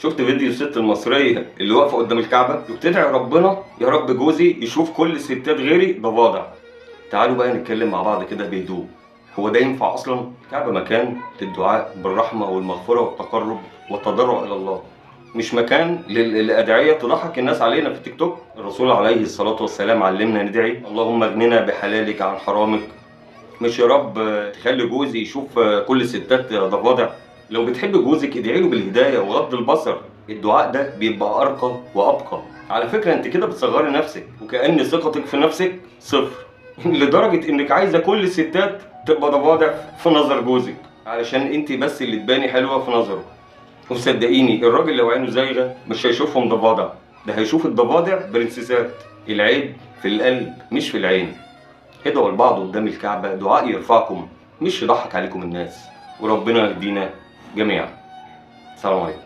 شفت فيديو الست المصرية اللي واقفة قدام الكعبة بتدعي ربنا يا رب جوزي يشوف كل الستات غيري ضفادع. تعالوا بقى نتكلم مع بعض كده بهدوء. هو ده ينفع أصلا؟ الكعبة مكان للدعاء بالرحمة والمغفرة والتقرب والتضرع إلى الله، مش مكان للأدعية تضحك الناس علينا في التيك توك. الرسول عليه الصلاة والسلام علمنا ندعي اللهم اغننا بحلالك عن حرامك، مش يا رب تخلي جوزي يشوف كل الستات ضفادع. لو بتحب جوزك ادعي له بالهدايه وغض البصر، الدعاء ده بيبقى ارقى وابقى. على فكره انت كده بتصغري نفسك وكأن ثقتك في نفسك صفر لدرجه انك عايزه كل الستات تبقى ضفادع في نظر جوزك علشان انت بس اللي تباني حلوه في نظره. وصدقيني الراجل لو عينه زايغه مش هيشوفهم ضفادع، ده هيشوف الضفادع برنسيسات. العيب في القلب مش في العين. ادعوا لبعض قدام الكعبة دعاء يرفعكم مش يضحك عليكم الناس، وربنا يهدينا جميعا. السلام عليكم.